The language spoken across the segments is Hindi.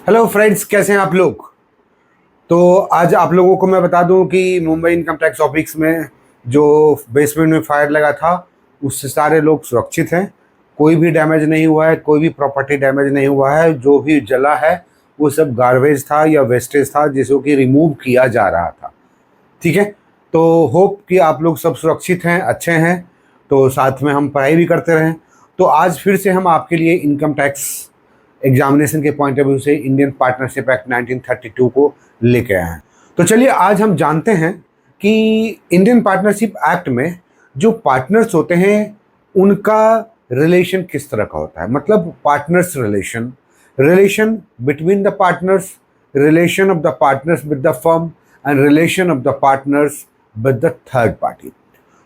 हेलो फ्रेंड्स, कैसे हैं आप लोग। तो आज आप लोगों को मैं बता दूं कि मुंबई इनकम टैक्स ऑफिस में जो बेसमेंट में फायर लगा था उससे सारे लोग सुरक्षित हैं। कोई भी डैमेज नहीं हुआ है, कोई भी प्रॉपर्टी डैमेज नहीं हुआ है। जो भी जला है वो सब गार्बेज था या वेस्टेज था जिसको कि रिमूव किया जा रहा था। ठीक है। तो होप कि आप लोग सब सुरक्षित हैं, अच्छे हैं। तो साथ में हम पढ़ाई भी करते रहें। तो आज फिर से हम आपके लिए इनकम टैक्स एग्जामिनेशन के पॉइंट ऑफ व्यू से इंडियन पार्टनरशिप एक्ट 1932 को लेके आए हैं। तो चलिए आज हम जानते हैं कि इंडियन पार्टनरशिप एक्ट में जो पार्टनर्स होते हैं उनका रिलेशन किस तरह का होता है। मतलब partners relation, relation between the partners, relation of the partners with the firm and relation of the partners with the third party.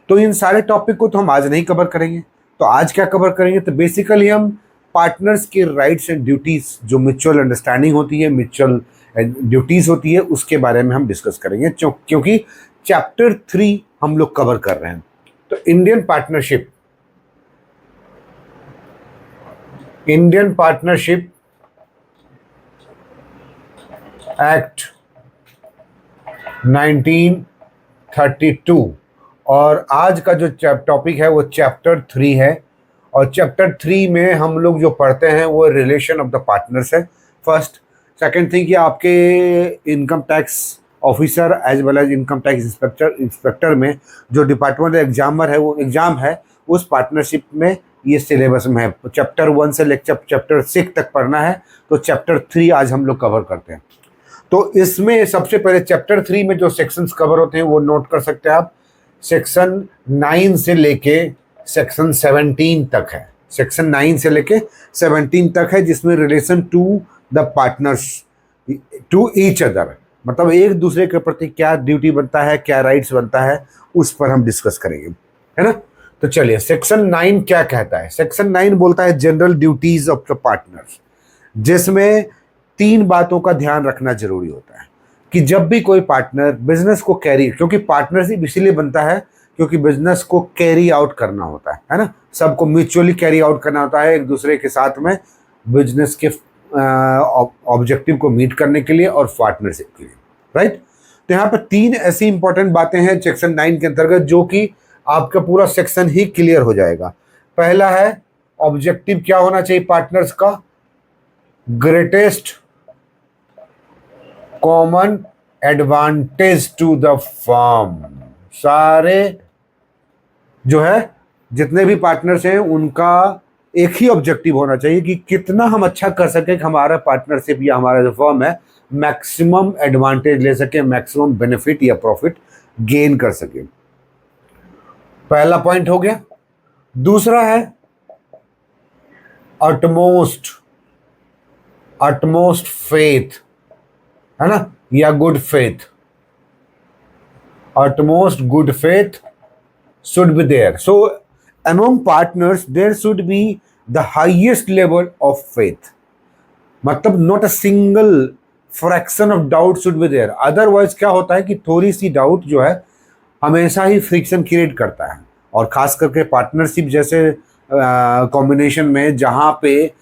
तो इन सारे टॉपिक को तो हम आज नहीं कवर करेंगे। तो आज क्या कवर करेंगे, तो बेसिकली हम पार्टनर्स के राइट्स एंड ड्यूटीज, जो म्यूचुअल अंडरस्टैंडिंग होती है, म्यूचुअल ड्यूटीज होती है, उसके बारे में हम डिस्कस करेंगे क्योंकि चैप्टर 3 हम लोग कवर कर रहे हैं। तो इंडियन पार्टनरशिप एक्ट 1932 और आज का जो टॉपिक है वो चैप्टर 3 है। और चैप्टर 3 में हम लोग जो पढ़ते हैं वो रिलेशन ऑफ द पार्टनर्स है। फर्स्ट, सेकंड थिंग कि आपके income tax officer as well as income tax inspector में जो डिपार्टमेंट एग्जामर है वो एग्जाम है उस पार्टनरशिप में ये सिलेबस में है। चैप्टर 1 से लेकर चैप्टर 6 तक पढ़ना है। तो चैप्टर 3 आज हम लोग कवर करते हैं। तो इसमें सबसे पहले चैप्टर 3 में जो सेक्शंस कवर होते हैं वो नोट कर सकते हैं आप। सेक्शन 9 से लेके सेक्शन 17 तक है। सेक्शन 9 से लेके 17 तक है जिसमें relation to the partners to each other, मतलब एक दूसरे के प्रति क्या ड्यूटी बनता है, क्या राइट्स बनता है, उस पर हम डिस्कस करेंगे, है ना। तो चलिए सेक्शन 9 क्या कहता है। सेक्शन 9 बोलता है general duties of the partners, जिसमें 3 बातों का ध्यान रखना जरूरी होता है कि जब भी कोई पार्टनर बिजनेस को कैरी, क्योंकि पार्टनरशिप इसीलिए बनता है क्योंकि बिजनेस को कैरी आउट करना होता है ना। सबको म्यूचुअली कैरी आउट करना होता है एक दूसरे के साथ में बिजनेस के ऑब्जेक्टिव को मीट करने के लिए और पार्टनरशिप के लिए, राइट। तो यहाँ पर 3 ऐसी इंपॉर्टेंट बातें हैं सेक्शन 9 के अंतर्गत जो कि आपका पूरा सेक्शन ही क्लियर हो जाएगा। पहला है ऑब्जेक्टिव क्या होना चाहिए पार्टनर्स का, greatest common advantage to the firm. सारे जो है जितने भी पार्टनर्स हैं उनका एक ही ऑब्जेक्टिव होना चाहिए कि कितना हम अच्छा कर सके कि हमारा पार्टनरशिप या हमारा जो फर्म है मैक्सिमम एडवांटेज ले सके, मैक्सिमम बेनिफिट या प्रॉफिट गेन कर सके। पहला पॉइंट हो गया। दूसरा है अटमोस्ट फेथ, है ना, या good faith. utmost good faith should be there. So among partners there should be the highest level of faith, मतलब not a single fraction of doubt should be there. Otherwise क्या होता है कि थोड़ी सी डाउट जो है हमेशा ही फ्रिक्शन क्रिएट करता है। और खास करके पार्टनरशिप जैसे कॉम्बिनेशन में जहाँ पे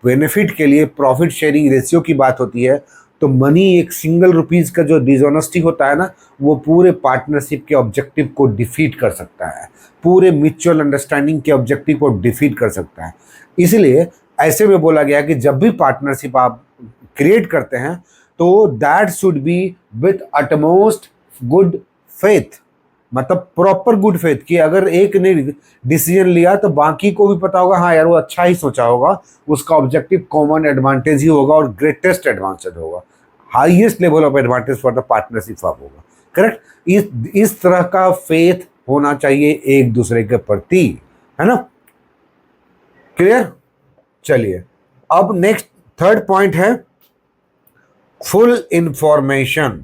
बेनिफिट के लिए प्रॉफिट शेयरिंग रेशियो की बात होती है तो मनी एक सिंगल रुपीज का जो डिसऑनेस्टी होता है ना वो पूरे पार्टनरशिप के ऑब्जेक्टिव को डिफीट कर सकता है, पूरे म्यूचुअल अंडरस्टैंडिंग के ऑब्जेक्टिव को डिफीट कर सकता है। इसलिए ऐसे में बोला गया कि जब भी पार्टनरशिप आप क्रिएट करते हैं तो that should be with utmost good faith, मतलब प्रॉपर गुड फेथ कि अगर एक ने डिसीजन लिया तो बाकी को भी पता होगा हाँ यार वो अच्छा ही सोचा होगा, उसका ऑब्जेक्टिव कॉमन एडवांटेज ही होगा और ग्रेटेस्ट एडवांटेज होगा, highest level of advantage for the partnership of होगा। करेक्ट। इस तरह का फेथ होना चाहिए एक दूसरे के प्रति, है ना। क्लियर। चलिए अब नेक्स्ट थर्ड पॉइंट है फुल इंफॉर्मेशन।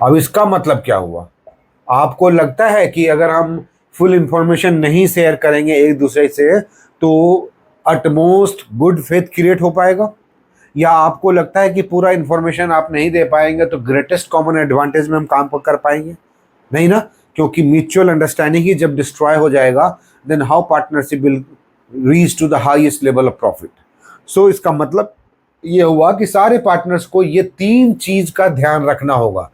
अब इसका मतलब क्या हुआ, आपको लगता है कि अगर हम फुल इंफॉर्मेशन नहीं शेयर करेंगे एक दूसरे से तो अटमोस्ट गुड फेथ क्रिएट हो पाएगा, या आपको लगता है कि पूरा इंफॉर्मेशन आप नहीं दे पाएंगे तो ग्रेटेस्ट कॉमन एडवांटेज में हम काम कर पाएंगे? नहीं ना, क्योंकि म्यूचुअल अंडरस्टैंडिंग ही जब डिस्ट्रॉय हो जाएगा then how partnership will reach to the highest level of profit. So इसका मतलब ये हुआ कि सारे पार्टनर्स को ये तीन चीज का ध्यान रखना होगा।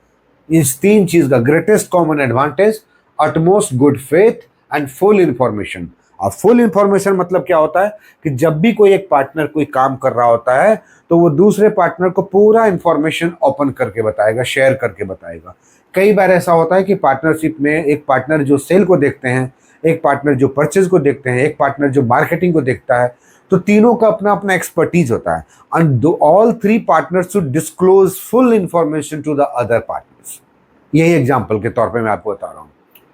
इस तीन चीज का, greatest common advantage, utmost good faith and full information. अब फुल इंफॉर्मेशन मतलब क्या होता है कि जब भी कोई एक पार्टनर कोई काम कर रहा होता है तो वो दूसरे पार्टनर को पूरा इंफॉर्मेशन ओपन करके बताएगा, शेयर करके बताएगा। कई बार ऐसा होता है कि पार्टनरशिप में एक पार्टनर जो सेल को देखते हैं, एक पार्टनर जो परचेज को देखते हैं, एक पार्टनर जो मार्केटिंग को देखता है, तो तीनों का अपना अपना एक्सपर्टीज होता है and all three partners should disclose full information to the other partners. यही एग्जांपल के तौर पे मैं आपको बता रहा हूं,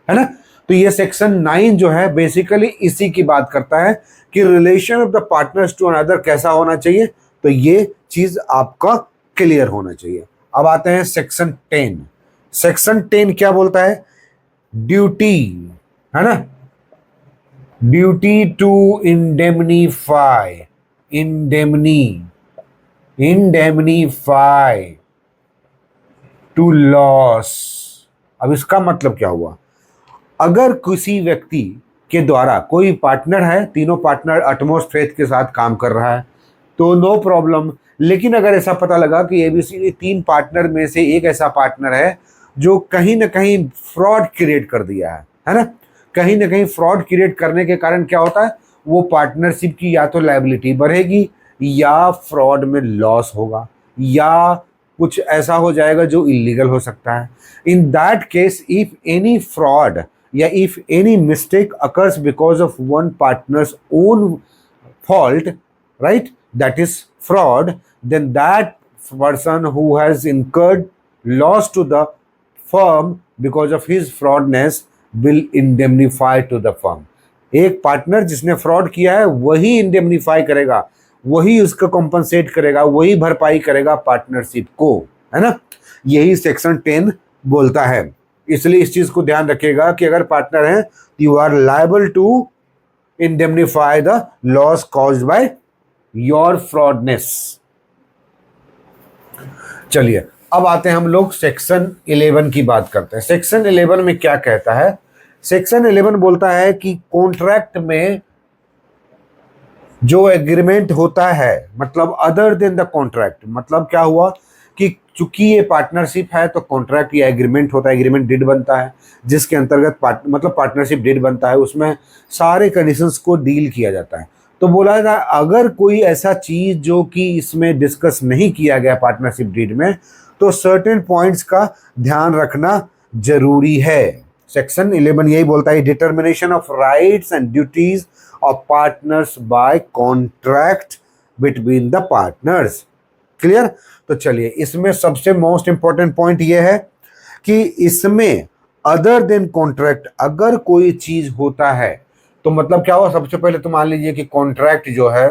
है ना। तो ये सेक्शन 9 जो है बेसिकली इसी की बात करता है कि relation of the partners to another कैसा होना चाहिए। तो ये चीज आपका क्लियर होना चाहिए। अब आते हैं सेक्शन 10। सेक्शन 10 क्या बोलता है? ड्यूटी, है ना, duty to indemnify, indemnify to loss. अब इसका मतलब क्या हुआ? अगर किसी व्यक्ति के द्वारा, कोई पार्टनर है, तीनों पार्टनर अटमोस्ट फेथ के साथ काम कर रहा है तो नो प्रॉब्लम। लेकिन अगर ऐसा पता लगा कि एबीसी तीन पार्टनर में से एक ऐसा पार्टनर है जो कहीं ना कहीं फ्रॉड क्रिएट कर दिया है ना, कहीं ना कहीं फ्रॉड क्रिएट करने के कारण क्या होता है, वो पार्टनरशिप की या तो लायबिलिटी बढ़ेगी या फ्रॉड में लॉस होगा या कुछ ऐसा हो जाएगा जो इलीगल हो सकता है। इन that case if any fraud या if any mistake occurs because of one partner's own fault, right, that is fraud, then that person who has incurred loss to the firm because of his fraudness will indemnify to the firm। एक पार्टनर जिसने फ्रॉड किया है वही इंडेमनीफाई करेगा, वही उसका कॉम्पनसेट करेगा, वही भरपाई करेगा पार्टनरशिप को, है ना। यही सेक्शन 10 बोलता है। इसलिए इस चीज को ध्यान रखिएगा कि अगर पार्टनर हैं you are liable to indemnify the loss caused by your fraudness. चलिए अब आते हैं हम लोग सेक्शन 11 की बात करते हैं। सेक्शन 11 में क्या कहता है? सेक्शन 11 बोलता है कि कॉन्ट्रैक्ट में जो एग्रीमेंट होता है, मतलब अदर देन द कॉन्ट्रैक्ट, मतलब क्या हुआ कि चूंकि ये पार्टनरशिप है तो कॉन्ट्रैक्ट या एग्रीमेंट होता है, एग्रीमेंट डीड बनता है जिसके अंतर्गत मतलब पार्टनरशिप डीड बनता है, उसमें सारे कंडीशंस को डील किया जाता है। तो बोला था अगर कोई ऐसा चीज जो कि इसमें डिस्कस नहीं किया गया पार्टनरशिप डीड में, तो सर्टेन पॉइंट्स का ध्यान रखना जरूरी है। सेक्शन 11 यही बोलता है, determination of rights and duties of partners by contract between the partners. Clear? तो चलिए इसमें सबसे मोस्ट इंपॉर्टेंट पॉइंट यह है कि इसमें अदर देन कॉन्ट्रैक्ट अगर कोई चीज होता है तो मतलब क्या हुआ, सबसे पहले तो मान लीजिए कि कॉन्ट्रैक्ट जो है,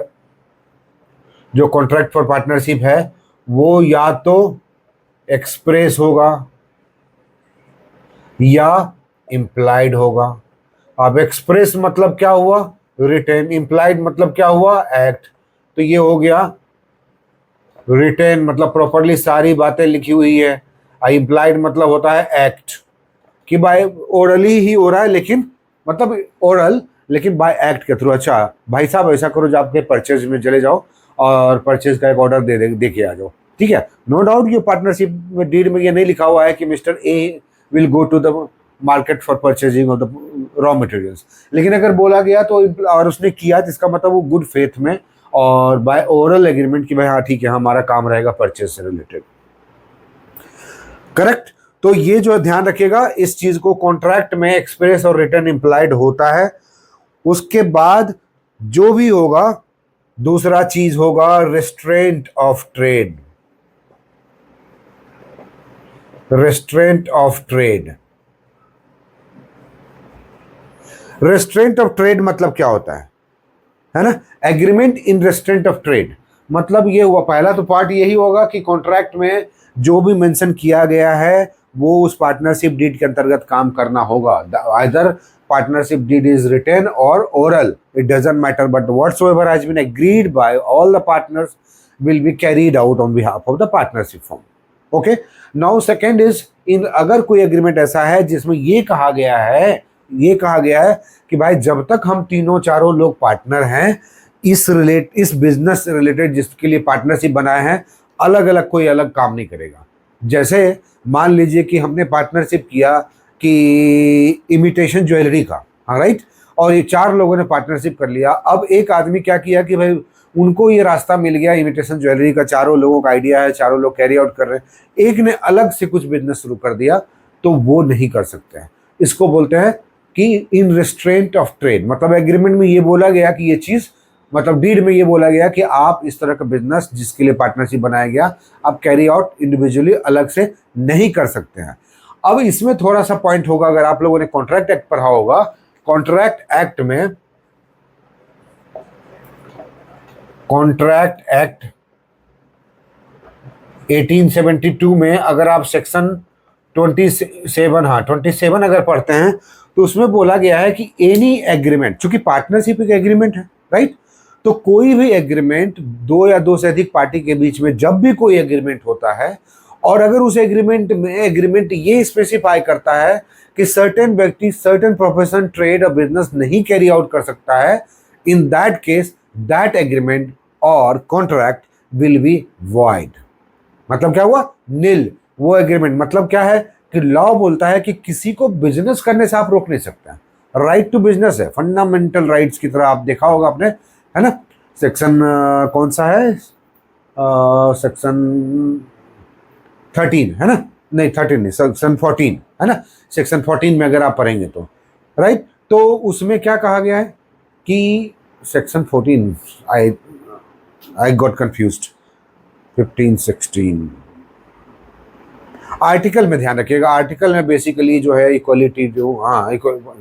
जो कॉन्ट्रैक्ट फॉर पार्टनरशिप है वो या तो एक्सप्रेस होगा या इम्प्लाइड होगा। अब एक्सप्रेस मतलब क्या हुआ, रिटन, इम्प्लाइड मतलब क्या हुआ, एक्ट। तो ये हो गया रिटेन, मतलब प्रॉपरली सारी बातें लिखी हुई है। इम्प्लाइड मतलब होता है एक्ट, कि बाय ओरली ही हो रहा है, लेकिन मतलब ओरल लेकिन बाय एक्ट के थ्रू। अच्छा भाई साहब ऐसा करो, जो आपके परचेज में चले जाओ और परचेज का एक ऑर्डर दे के आ जाओ, ठीक है। नो डाउट ये पार्टनरशिप में डीड में ये नहीं लिखा हुआ है कि mister A will go to the market for purchasing of the raw materials, लेकिन अगर बोला गया तो और उसने किया तो इसका मतलब वो गुड फेथ में और बाय ओरल एग्रीमेंट कि भाई हाँ ठीक है हमारा काम रहेगा परचेज से रिलेटेड, करेक्ट। तो ये जो ध्यान रखिएगा इस चीज को, कॉन्ट्रैक्ट में एक्सप्रेस और रिटर्न इंप्लाइड होता है। उसके बाद जो भी होगा दूसरा चीज होगा restaurant of trade. Restaurant of trade, restaurant of trade मतलब क्या होता है ना, agreement in restaurant of trade मतलब ये हुआ, पहला तो पार्ट यही होगा कि कॉन्ट्रैक्ट में जो भी मेंशन किया गया है वो उस पार्टनरशिप डीड के अंतर्गत काम करना होगा। Either partnership deed is written और oral, it doesn't matter, but whatsoever has been agreed by all the partners will be carried out on behalf of the partnership form. Okay, now second is in, अगर कोई एग्रीमेंट ऐसा है जिसमें ये कहा गया है ये कहा गया है कि भाई जब तक हम तीनों चारों लोग पार्टनर हैं, इस बिजनेस से रिलेटेड जिसके लिए पार्टनरशिप बनाए हैं, अलग अलग कोई अलग काम नहीं करेगा। जैसे मान लीजिए कि हमने पार्टनरशिप किया कि इमिटेशन ज्वेलरी का, हाँ राइट, और ये चार लोगों ने पार्टनरशिप कर लिया। अब एक आदमी क्या किया कि भाई उनको ये रास्ता मिल गया इमिटेशन ज्वेलरी का, चारों लोगों का आइडिया है, चारों लोग कैरी आउट कर रहे हैं, एक ने अलग से कुछ बिजनेस शुरू कर दिया, तो वो नहीं कर सकते हैं। इसको बोलते हैं कि इन रिस्ट्रेंट ऑफ ट्रेड, मतलब एग्रीमेंट में ये बोला गया कि ये चीज़, मतलब डीड में ये बोला गया कि आप इस तरह का बिजनेस जिसके लिए पार्टनरशिप बनाया गया, आप कैरी आउट इंडिविजुअली अलग से नहीं कर सकते हैं। अब इसमें थोड़ा सा पॉइंट होगा, अगर आप लोगों ने कॉन्ट्रैक्ट एक्ट पढ़ा होगा, कॉन्ट्रैक्ट एक्ट 1872 में अगर आप सेक्शन 27 अगर पढ़ते हैं, तो उसमें बोला गया है कि एनी एग्रीमेंट, चूंकि पार्टनरशिप एक एग्रीमेंट है, राइट, तो कोई भी एग्रीमेंट, दो या दो से अधिक पार्टी के बीच में जब भी कोई एग्रीमेंट होता है, और अगर उस एग्रीमेंट ये स्पेसिफाई करता है कि सर्टेन व्यक्ति सर्टेन प्रोफेशन, ट्रेड और बिजनेस नहीं कैरी आउट कर सकता है, इन दैट केस दैट एग्रीमेंट और कॉन्ट्रैक्ट विल बी वॉइड। मतलब क्या हुआ? नील। वो एग्रीमेंट मतलब क्या है कि लॉ बोलता है कि किसी को बिजनेस करने से आप रोक नहीं सकते। राइट टू बिजनेस है, फंडामेंटल राइट्स की तरह, आप देखा होगा आपने, है ना। सेक्शन कौन सा है? सेक्शन 13 है ना, नहीं 13 नहीं, सेक्शन 14 है ना। सेक्शन 14 में अगर आप पढ़ेंगे तो, राइट, तो उसमें क्या कहा गया है कि section 14, I got confused, 15 16 article में ध्यान रखिएगा। आर्टिकल में बेसिकली जो है इक्वलिटी, जो हाँ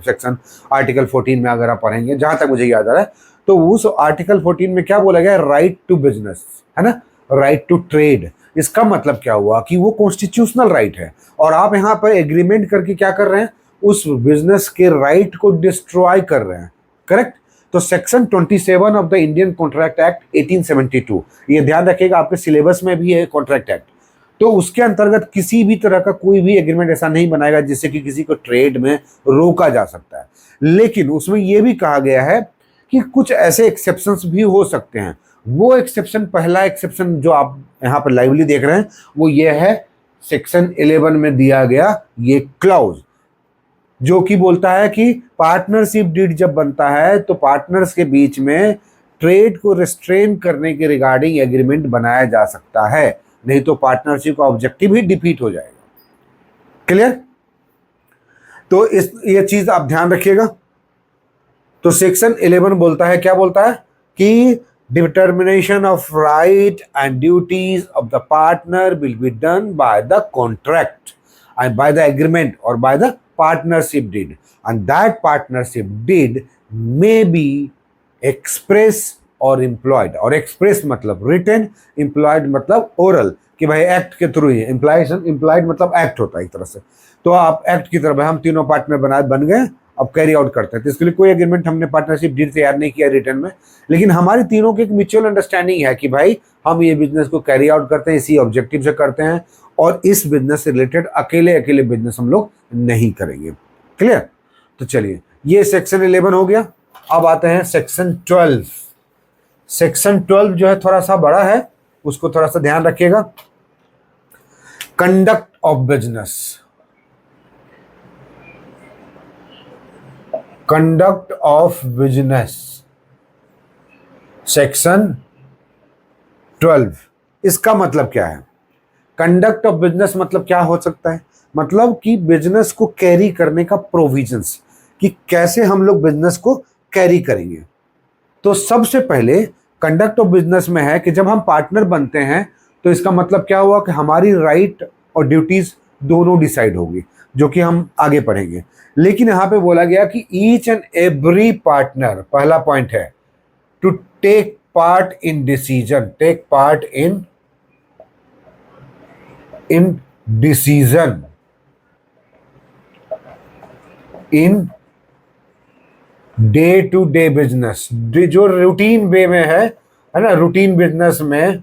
सेक्शन आर्टिकल 14 में अगर आप पढ़ेंगे, जहाँ तक मुझे याद आ रहा है, तो उस आर्टिकल 14 में क्या बोला गया है? राइट टू बिजनेस, है ना, राइट टू ट्रेड। इसका मतलब क्या हुआ कि वो कॉन्स्टिट्यूशनल राइट है, और आप यहाँ पर एग्रीमेंट करके क्या कर रहे हैं? उस बिजनेस के राइट को डिस्ट्रॉय कर रहे हैं, करेक्ट। तो section 27 of the Indian contract act 1872, ये ध्यान रखिएगा, आपके सिलेबस में भी है कॉन्ट्रैक्ट एक्ट। तो उसके अंतर्गत किसी भी तरह का कोई भी एग्रीमेंट ऐसा नहीं बनाएगा जिससे कि किसी को ट्रेड में रोका जा सकता है। लेकिन उसमें यह भी कहा गया है कि कुछ ऐसे एक्सेप्शंस भी हो सकते हैं। वो एक्सेप्शन, पहला एक्सेप्शन जो आप यहाँ पर लाइवली देख रहे हैं, वो ये है सेक्शन 11 में दिया गया ये क्लाउज, जो कि बोलता है कि पार्टनरशिप डीड जब बनता है तो पार्टनर्स के बीच में ट्रेड को रिस्ट्रेन करने के रिगार्डिंग एग्रीमेंट बनाया जा सकता है, नहीं तो पार्टनरशिप का ऑब्जेक्टिव ही डिफीट हो जाएगा। क्लियर? तो ये चीज आप ध्यान रखिएगा। तो सेक्शन 11 बोलता है, क्या बोलता है कि determination of right and duties of the partner will be done by the contract and by the agreement और by the partnership deed, and that partnership deed may be express और इम्प्लॉयड। और एक्सप्रेस मतलब रिटन, इम्प्लॉयड मतलब ओरल, कि भाई एक्ट के थ्रू ही, इम्प्लॉयड मतलब एक्ट होता है एक तरह से। तो आप एक्ट की तरफ, हम तीनों पार्टनर बन गए, अब कैरी आउट करते हैं। तो इसके लिए कोई एग्रीमेंट हमने पार्टनरशिप डीड तैयार नहीं किया रिटर्न में, लेकिन हमारी तीनों की एक म्यूचुअल अंडरस्टैंडिंग है कि भाई हम ये बिजनेस को कैरी आउट करते हैं, इसी ऑब्जेक्टिव से करते हैं, और इस बिजनेस से रिलेटेड अकेले बिजनेस हम लोग नहीं करेंगे। क्लियर? तो चलिए, ये सेक्शन 11 हो गया। अब आते हैं सेक्शन 12। सेक्शन 12 जो है थोड़ा सा बड़ा है, उसको थोड़ा सा ध्यान रखिएगा। Conduct of business, conduct of business, section 12। इसका मतलब क्या है? कंडक्ट ऑफ बिजनेस मतलब क्या हो सकता है? मतलब कि बिजनेस को कैरी करने का प्रोविजंस, कि कैसे हम लोग बिजनेस को कैरी करेंगे। तो सबसे पहले कंडक्ट ऑफ बिजनेस में है कि जब हम पार्टनर बनते हैं तो इसका मतलब क्या हुआ कि हमारी राइट और ड्यूटीज दोनों डिसाइड होगी, जो कि हम आगे पढ़ेंगे। लेकिन यहां पे बोला गया कि ईच एंड एवरी पार्टनर, पहला पॉइंट है, to take part in decision, take part in decision in day to day business, जो रूटीन वे में है ना, रूटीन बिजनेस में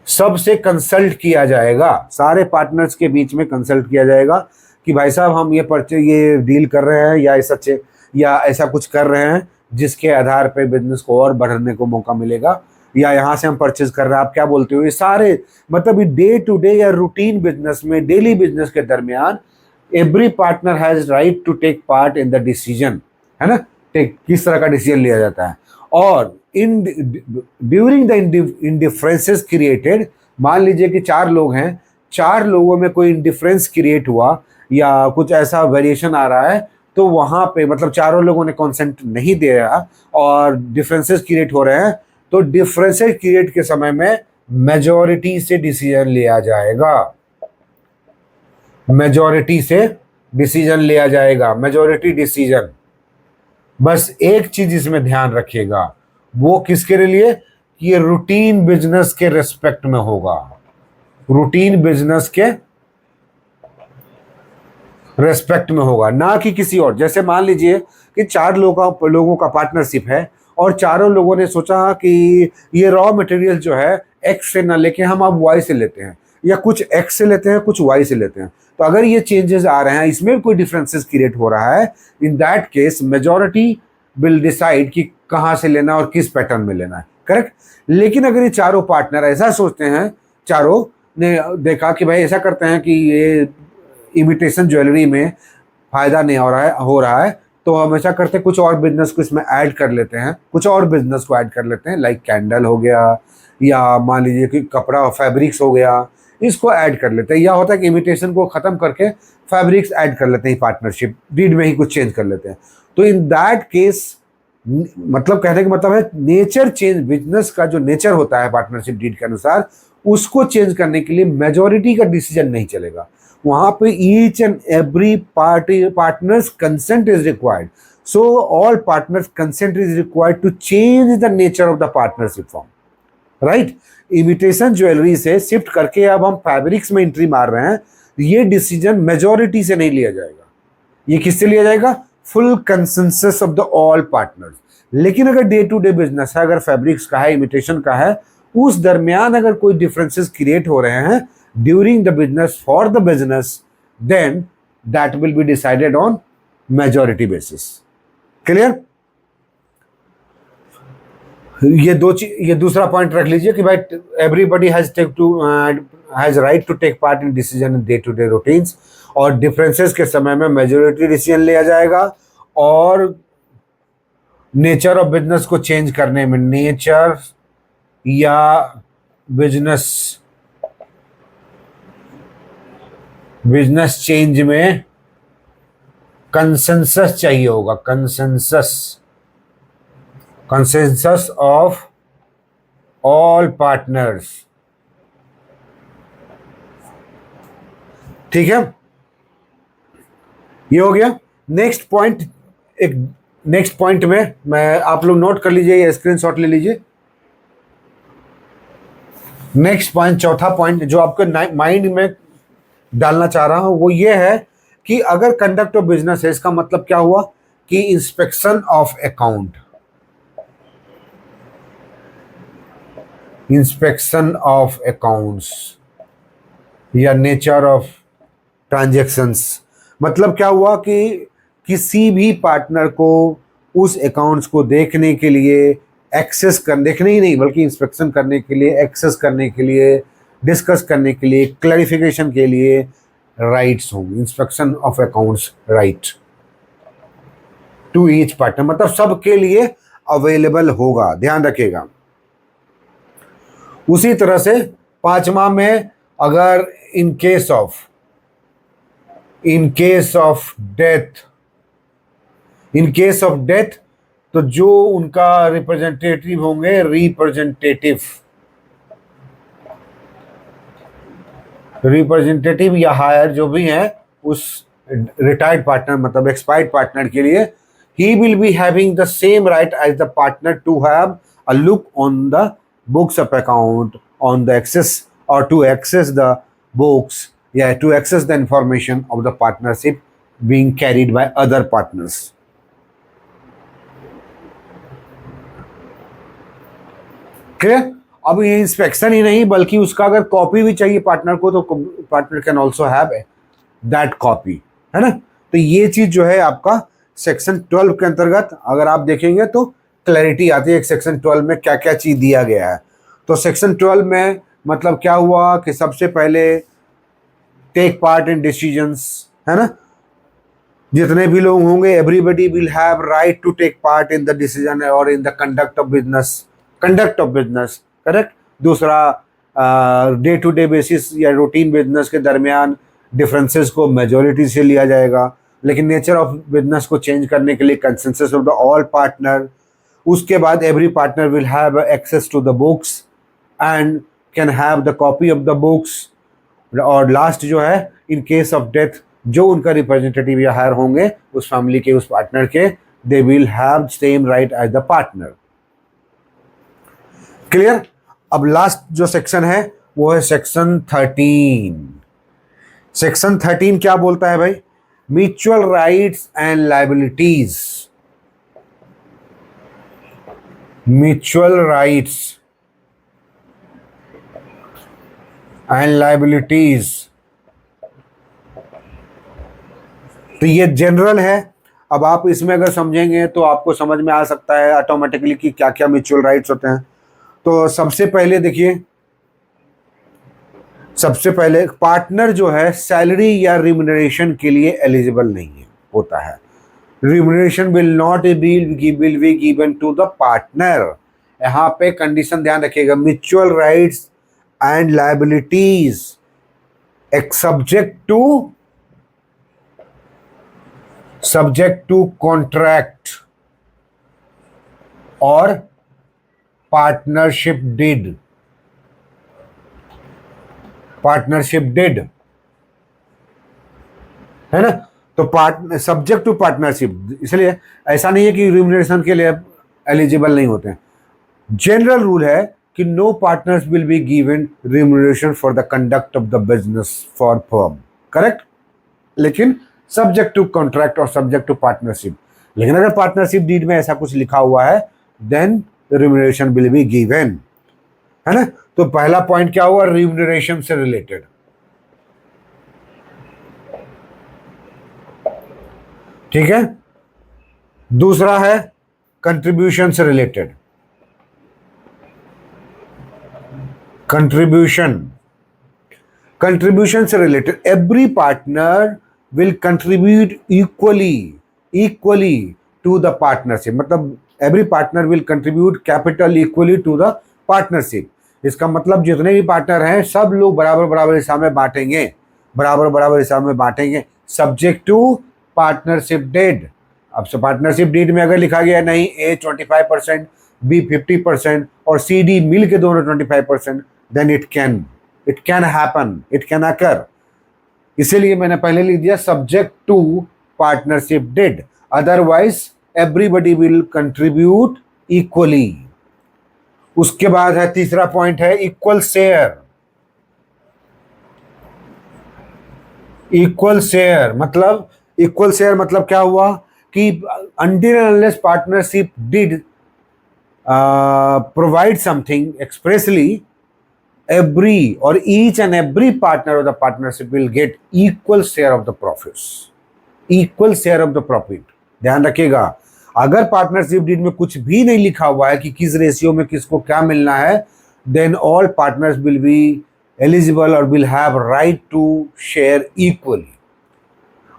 सबसे कंसल्ट किया जाएगा, सारे पार्टनर्स के बीच में कंसल्ट किया जाएगा कि भाई साहब हम ये डील कर रहे हैं या ऐसा कुछ कर रहे हैं जिसके आधार पे बिजनेस को और बढ़ने को मौका मिलेगा, या यहाँ से हम परचेज कर रहे हैं, आप क्या बोलते हो? ये सारे मतलब डे टू डे या रूटीन बिजनेस में, डेली बिजनेस के दरमियान every partner has right to take part in the decision, है ना? किस तरह का डिसीजन लिया जाता है। और इन ड्यूरिंग द इंडिफरेंसेस क्रिएटेड, मान लीजिए कि 4 लोग हैं, 4 लोगों में कोई इंडिफरेंस क्रिएट हुआ या कुछ ऐसा वेरिएशन आ रहा है, तो वहां पे मतलब चारों लोगों ने कॉन्सेंट नहीं दे रहा और डिफरेंसेस क्रिएट हो रहे हैं, तो डिफरेंसेस क्रिएट के समय में मेजॉरिटी से डिसीजन लिया जाएगा। मेजॉरिटी से डिसीजन लिया जाएगा, मेजॉरिटी डिसीजन। बस एक चीज इसमें ध्यान रखिएगा, वो किसके लिए? ये रूटीन बिजनेस के रेस्पेक्ट में होगा, रूटीन बिजनेस के रेस्पेक्ट में होगा, ना कि किसी और। जैसे मान लीजिए कि 4 लोगों का पार्टनरशिप है और चारों लोगों ने सोचा कि ये रॉ मटेरियल जो है एक्स से ना लेके हम अब वाई से लेते हैं, या कुछ एक्स से लेते हैं कुछ वाई से लेते हैं। तो अगर ये चेंजेस आ रहे हैं, इसमें कोई डिफरेंसेस क्रिएट हो रहा है, इन that case majority will decide कि कहाँ से लेना और किस पैटर्न में लेना है, करेक्ट। लेकिन अगर ये चारों पार्टनर ऐसा सोचते हैं, चारों ने देखा कि भाई ऐसा करते हैं कि ये इमिटेशन ज्वेलरी में फायदा नहीं हो रहा है, तो हमेशा करते कुछ और बिजनेस को इसमें ऐड कर लेते हैं, कुछ और बिजनेस को ऐड कर लेते हैं, लाइक कैंडल हो गया, या मान लीजिए कि कपड़ा फैब्रिक्स हो गया, इसको ऐड कर लेते हैं। या होता है कि इमिटेशन को ख़त्म करके फैब्रिक्स ऐड कर लेते हैं, पार्टनरशिप डीड में ही कुछ चेंज कर लेते हैं। तो इन दैट केस मतलब कहने का मतलब है नेचर चेंज, बिजनेस का जो नेचर होता है पार्टनरशिप डीड के अनुसार, उसको चेंज करने के लिए मेजॉरिटी का डिसीजन नहीं चलेगा। वहां पे each and every partners consent is required. So all partners consent is required to change the nature of the partnership form, right. Imitation jewellery से शिफ्ट करके अब हम फैब्रिक्स में एंट्री मार रहे हैं, ये डिसीजन मेजॉरिटी से नहीं लिया जाएगा, ये किससे लिया जाएगा? Full consensus of the all partners. लेकिन अगर डे टू डे बिजनेस है, अगर फैब्रिक्स का है, इमिटेशन का है, उस दरमियान अगर कोई डिफरेंसेस क्रिएट हो रहे हैं during the business for the business, then that will be decided on majority basis. Clear? ये दूसरा पॉइंट रख लीजिए कि भाई everybody has right to take part in decision in day to day routines, और डिफरेंसेस के समय में मेजॉरिटी डिसीजन लिया जाएगा। और नेचर ऑफ बिजनेस को चेंज करने में, नेचर या बिजनेस चेंज में कंसेंसस चाहिए होगा, कंसेंसस ऑफ ऑल पार्टनर्स। ठीक है, ये हो गया। नेक्स्ट पॉइंट में मैं, आप लोग नोट कर लीजिए या स्क्रीनशॉट ले लीजिए। नेक्स्ट पॉइंट, चौथा पॉइंट जो आपके माइंड में डालना चाह रहा हूं वो ये है कि अगर कंडक्ट ऑफ बिजनेस है, इसका मतलब क्या हुआ कि inspection of account, inspection of accounts या नेचर ऑफ ट्रांजैक्शंस, मतलब क्या हुआ कि किसी भी पार्टनर को उस अकाउंट्स को देखने के लिए, देखने ही नहीं बल्कि इंस्पेक्शन करने के लिए, एक्सेस करने के लिए, डिस्कस करने के लिए, क्लैरिफिकेशन के लिए राइट्स होंगे। Inspection of accounts right to each partner, मतलब सबके लिए अवेलेबल होगा, ध्यान रखिएगा। उसी तरह से 5वां में, अगर इन केस ऑफ डेथ, तो जो उनका रिप्रेजेंटेटिव होंगे, रिप्रेजेंटेटिव या हायर जो भी हैं उस रिटायर्ड पार्टनर मतलब एक्सपायर्ड पार्टनर के लिए, he will be having the same right as the partner to have a look on the books of account, on the access, or to access the books, to access the information of the partnership being carried by other partners. Clear? अब ये इंस्पेक्शन ही नहीं बल्कि उसका अगर कॉपी भी चाहिए पार्टनर को, तो partner can also have that copy, है ना। तो ये चीज जो है आपका सेक्शन 12 के अंतर्गत अगर आप देखेंगे तो क्लैरिटी आती है सेक्शन 12 में क्या क्या चीज दिया गया है। तो सेक्शन 12 में मतलब क्या हुआ कि सबसे पहले टेक पार्ट इन डिसीजंस, है ना, जितने भी लोग होंगे everybody will have right to take part in the decision और in the conduct of business, correct. दूसरा, डे टू डे बेसिस या रूटीन बिजनेस के दरमियान डिफरेंसेस को मेजोरिटी से लिया जाएगा, लेकिन नेचर ऑफ बिजनेस को चेंज करने के लिए consensus of the all partner. उसके बाद every partner will have access to the books and can have the copy of the books. और लास्ट जो है, इन केस ऑफ डेथ जो उनका रिप्रेजेंटेटिव या हायर होंगे उस फैमिली के, उस पार्टनर के, they will have same right as the partner. Clear. अब लास्ट जो सेक्शन है वो है सेक्शन 13। सेक्शन 13 क्या बोलता है भाई? Mutual rights and liabilities. Mutual rights and liabilities, तो ये जनरल है। अब आप इसमें अगर समझेंगे तो आपको समझ में आ सकता है ऑटोमेटिकली कि क्या क्या म्यूचुअल राइट्स होते हैं। तो सबसे पहले देखिए, सबसे पहले पार्टनर जो है सैलरी या रिम्यूनरेशन के लिए एलिजिबल नहीं है होता है। Remuneration will not will be given to the partner. यहाँ पे कंडीशन ध्यान रखिएगा, mutual rights and liabilities subject to contract और पार्टनरशिप डिड। है ना। तो सब्जेक्ट टू पार्टनरशिप, इसलिए ऐसा नहीं है कि रिम्यूनरेशन के लिए एलिजिबल नहीं होते हैं। जनरल रूल है कि no partners will be given remuneration for the conduct of the business for firm, correct. लेकिन सब्जेक्ट टू कॉन्ट्रैक्ट और सब्जेक्ट टू पार्टनरशिप। लेकिन अगर पार्टनरशिप डीड में ऐसा कुछ लिखा हुआ है then remuneration will be given, है ना। तो पहला पॉइंट क्या हुआ? रिम्यूनरेशन से रिलेटेड। ठीक है। दूसरा है कंट्रीब्यूशन से रिलेटेड। कंट्रीब्यूशन से related, every partner will contribute equally to the partnership। मतलब every partner will contribute capital equally to the partnership। इसका मतलब जितने भी पार्टनर हैं सब लोग बराबर बराबर हिसाब में बांटेंगे, सब्जेक्ट टू पार्टनरशिप डीड। अब पार्टनरशिप डीड में अगर लिखा गया नहीं A 25%, B 50% और C D मिल के दोनों 25%, then it can happen, it can occur. इसीलिए मैंने पहले लिख दिया subject to partnership deed, otherwise everybody will contribute equally. उसके बाद है तीसरा पॉइंट है इक्वल शेयर। इक्वल शेयर मतलब क्या हुआ कि until unless partnership did provide something expressly, every or each and every partner of the partnership will get equal share of the profits, equal share of the profit। ध्यान रखिएगा, अगर पार्टनरशिप डीड में कुछ भी नहीं लिखा हुआ है कि किस रेशियो में किसको क्या मिलना है, then all partners will be eligible और will have right to share equally।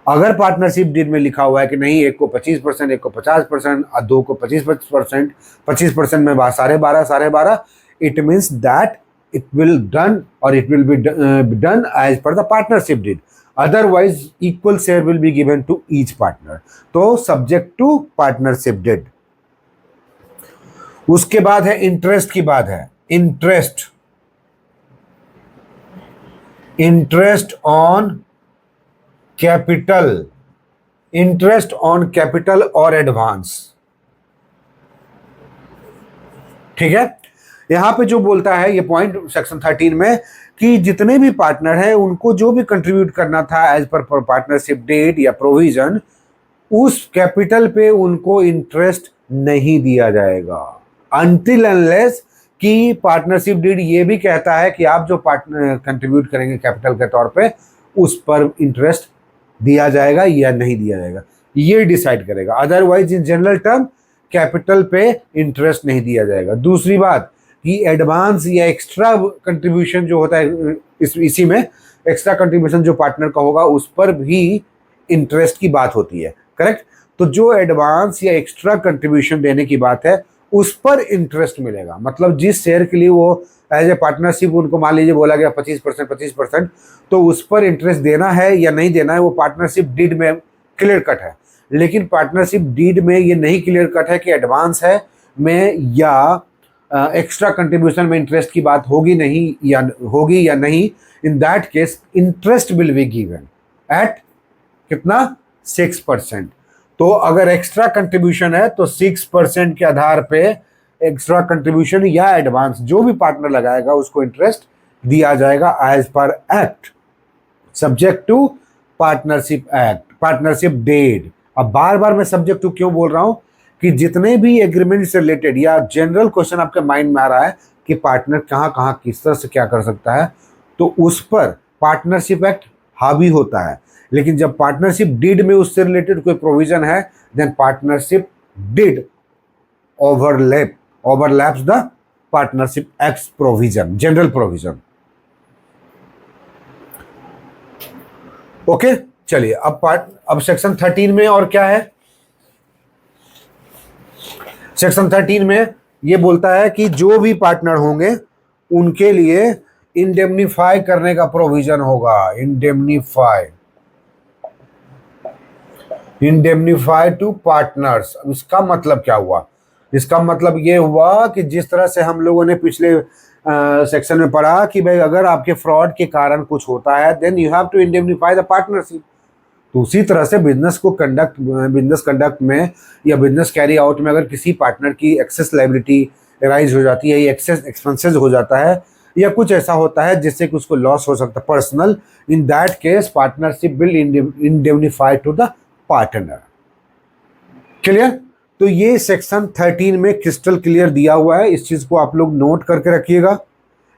अगर पार्टनरशिप डीड में लिखा हुआ है कि नहीं एक को 25%, एक को 50% और दो को 25%, 25% में 12.5, it means that it will be done as per the partnership deed, otherwise equal share will be given to each partner। तो subject to partnership deed। उसके बाद है इंटरेस्ट की बात है। इंटरेस्ट ऑन कैपिटल और एडवांस। ठीक है। यहां पे जो बोलता है ये पॉइंट सेक्शन 13 में कि जितने भी पार्टनर हैं उनको जो भी कंट्रीब्यूट करना था एज पर पार्टनरशिप डेट या प्रोविजन, उस कैपिटल पे उनको इंटरेस्ट नहीं दिया जाएगा अनटिल अनलेस कि पार्टनरशिप डीड ये भी कहता है कि आप जो पार्टनर कंट्रीब्यूट करेंगे कैपिटल के तौर पे उस पर इंटरेस्ट दिया जाएगा या नहीं दिया जाएगा, ये डिसाइड करेगा। Otherwise in general term capital पे इंटरेस्ट नहीं दिया जाएगा। दूसरी बात कि एडवांस या एक्स्ट्रा कंट्रीब्यूशन जो होता है इसी में एक्स्ट्रा कंट्रीब्यूशन जो पार्टनर का होगा उस पर भी इंटरेस्ट की बात होती है, करेक्ट। तो जो एडवांस या एक्स्ट्रा कंट्रीब्यूशन देने की बात है उस पर इंटरेस्ट मिलेगा। मतलब जिस शेयर के लिए वो एज ए पार्टनरशिप उनको मान लीजिए बोला गया 25%, तो उस पर इंटरेस्ट देना है या नहीं देना है वो पार्टनरशिप डीड में क्लियर कट है। लेकिन पार्टनरशिप डीड में ये नहीं क्लियर कट है कि एडवांस है में या एक्स्ट्रा कंट्रीब्यूशन में इंटरेस्ट की बात होगी या नहीं। इन that case interest will be given at कितना 6%। तो अगर एक्स्ट्रा कंट्रीब्यूशन है तो 6% के आधार पे एक्स्ट्रा कंट्रीब्यूशन या एडवांस जो भी पार्टनर लगाएगा उसको इंटरेस्ट दिया जाएगा as per act, subject to partnership act, partnership deed. अब बार बार मैं सब्जेक्ट टू क्यों बोल रहा हूं कि जितने भी एग्रीमेंट से रिलेटेड या जनरल क्वेश्चन आपके माइंड में आ रहा है कि पार्टनर कहाँ किस तरह से क्या कर सकता है, तो उस पर पार्टनरशिप एक्ट हावी होता है। लेकिन जब पार्टनरशिप डीड में उससे रिलेटेड कोई प्रोविजन है then partnership deed overlaps the partnership act provision, general provision. Okay, चलिए अब सेक्शन 13 में और क्या है। सेक्शन 13 में ये बोलता है कि जो भी पार्टनर होंगे उनके लिए इंडेमनीफाई करने का प्रोविजन होगा। Indemnify to partners. इसका मतलब क्या हुआ? इसका मतलब ये हुआ कि जिस तरह से हम लोगों ने पिछले सेक्शन में पढ़ा कि भाई अगर आपके फ्रॉड के कारण कुछ होता है then you have to indemnify the partnership. तो उसी तरह से बिजनेस कंडक्ट में या बिजनेस कैरी आउट में अगर किसी पार्टनर की एक्सेस लायबिलिटी राइज हो जाती है या एक्सेस एक्सपेंसेस हो जाता है या कुछ ऐसा होता है जिससे कि उसको लॉस हो सकता है personal, in that case partnership will indemnify to the partner. Clear? तो ये सेक्शन 13 में क्रिस्टल क्लियर दिया हुआ है। इस चीज को आप लोग नोट करके रखिएगा,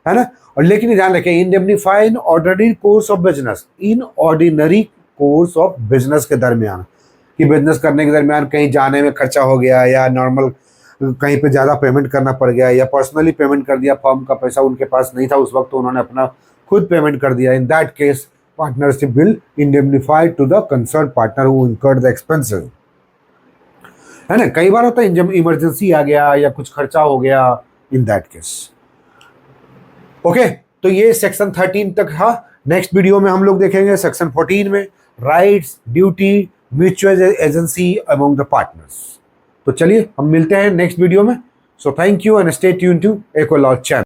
है ना। और लेकिन ध्यान रखें indemnify in ordinary course of business, in ordinary course of business के दरमियान, कि बिजनेस करने के दरमियान कहीं जाने में खर्चा हो गया या नॉर्मल कहीं पे ज़्यादा पेमेंट करना पड़ गया या पर्सनली पेमेंट कर दिया, फर्म का पैसा उनके पास नहीं था उस वक्त तो उन्होंने अपना खुद पेमेंट कर दिया, in that case partnership will indemnify to the concern partner who incurred the expenses, है ना। कई बार होता है जब इमरजेंसी आ गया या कुछ खर्चा हो गया, इन दैट केस। ओके, तो ये सेक्शन 13 तक था। नेक्स्ट वीडियो में हम लोग देखेंगे सेक्शन 14 में rights, duty, mutual agency among the partners. तो चलिए हम मिलते हैं नेक्स्ट वीडियो में। So thank you and stay tune to एकोलॉज चैनल।